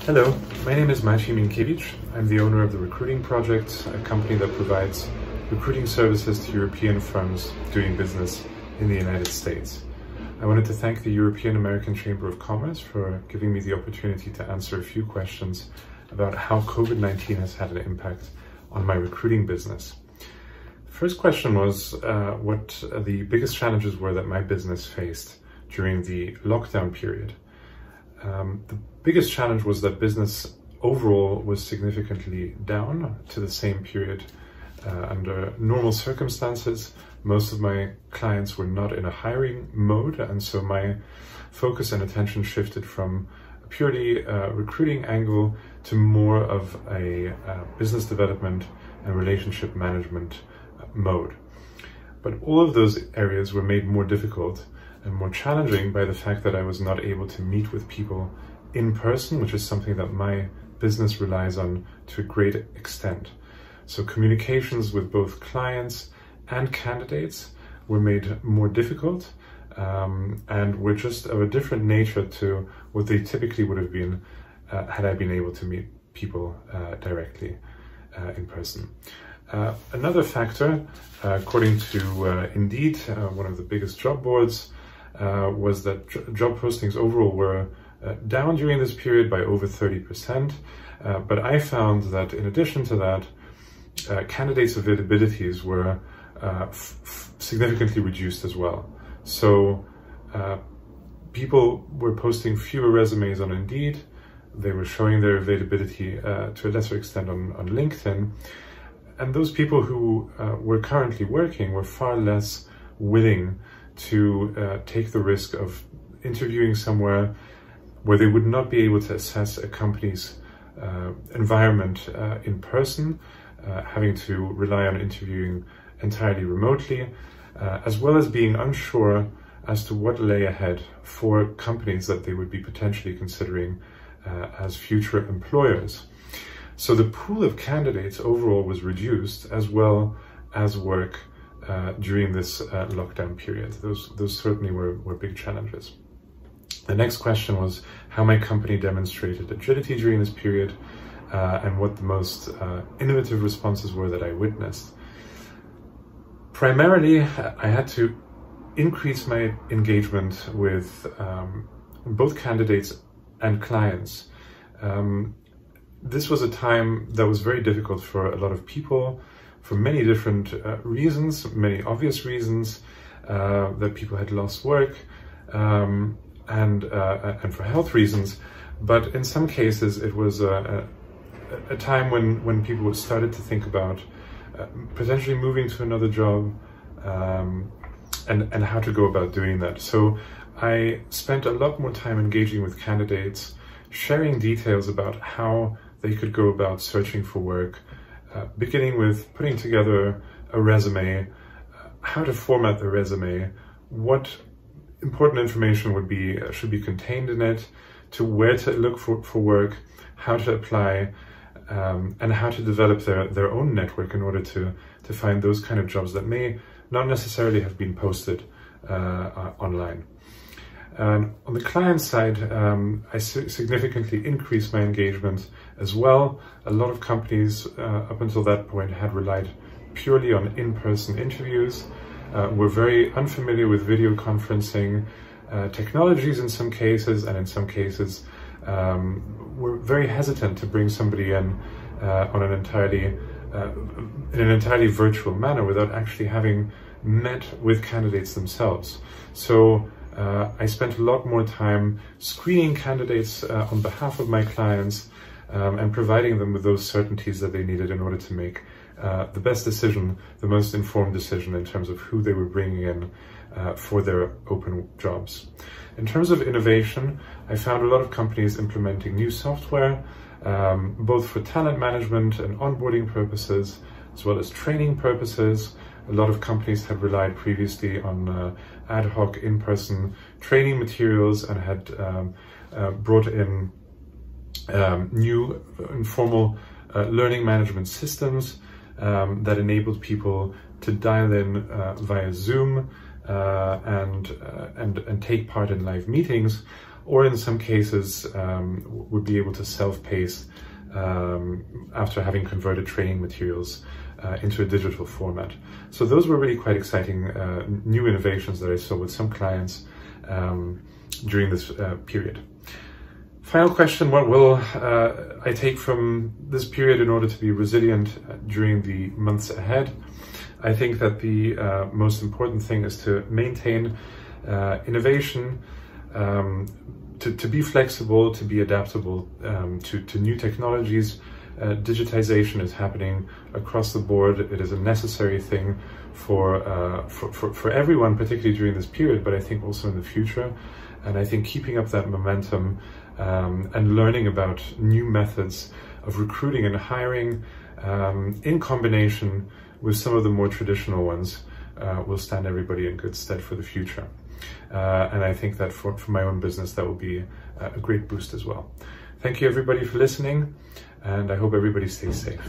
Hello, my name is Maciej Minkiewicz. I'm the owner of the Recruiting Project, a company that provides recruiting services to European firms doing business in the United States. I wanted to thank the European American Chamber of Commerce for giving me the opportunity to answer a few questions about how COVID-19 has had an impact on my recruiting business. First question was what the biggest challenges were that my business faced during the lockdown period. The biggest challenge was that business overall was significantly down to the same period. Under normal circumstances, most of my clients were not in a hiring mode, and so my focus and attention shifted from a purely recruiting angle to more of a business development and relationship management mode. But all of those areas were made more difficult and more challenging by the fact that I was not able to meet with people in person, which is something that my business relies on to a great extent. So communications with both clients and candidates were made more difficult and were just of a different nature to what they typically would have been had I been able to meet people directly in person. Another factor, according to Indeed, one of the biggest job boards, was that job postings overall were down during this period by over 30%. But I found that in addition to that, candidates' availabilities were significantly reduced as well. So people were posting fewer resumes on Indeed. They were showing their availability to a lesser extent on LinkedIn. And those people who were currently working were far less willing to take the risk of interviewing somewhere where they would not be able to assess a company's environment in person, having to rely on interviewing entirely remotely, as well as being unsure as to what lay ahead for companies that they would be potentially considering as future employers. So the pool of candidates overall was reduced, as well as work during this lockdown period. Those certainly were big challenges. The next question was how my company demonstrated agility during this period and what the most innovative responses were that I witnessed. Primarily, I had to increase my engagement with both candidates and clients. This was a time that was very difficult for a lot of people, for many different reasons, many obvious reasons, that people had lost work, and for health reasons. But in some cases, it was a time when people started to think about potentially moving to another job and how to go about doing that. So I spent a lot more time engaging with candidates, sharing details about how they could go about searching for work, beginning with putting together a resume, how to format the resume, what important information should be contained in it, to where to look for work, how to apply, and how to develop their own network in order to find those kind of jobs that may not necessarily have been posted online. On the client side, I significantly increased my engagement as well. A lot of companies up until that point had relied purely on in-person interviews, were very unfamiliar with video conferencing technologies in some cases, and in some cases were very hesitant to bring somebody in on an entirely virtual manner without actually having met with candidates themselves. So I spent a lot more time screening candidates on behalf of my clients and providing them with those certainties that they needed in order to make the best decision, the most informed decision in terms of who they were bringing in for their open jobs. In terms of innovation, I found a lot of companies implementing new software, both for talent management and onboarding purposes, as well as training purposes. A lot of companies had relied previously on ad hoc in-person training materials and had brought in new informal learning management systems that enabled people to dial in via Zoom and take part in live meetings, or in some cases would be able to self-pace after having converted training materials into a digital format. So those were really quite exciting new innovations that I saw with some clients during this period. Final question, what will I take from this period in order to be resilient during the months ahead? I think that the most important thing is to maintain innovation, to be flexible, to be adaptable to new technologies. Digitization is happening across the board. It is a necessary thing for everyone, particularly during this period, but I think also in the future. And I think keeping up that momentum and learning about new methods of recruiting and hiring in combination with some of the more traditional ones will stand everybody in good stead for the future. And I think that for my own business, that will be a great boost as well. Thank you everybody for listening, and I hope everybody stays safe.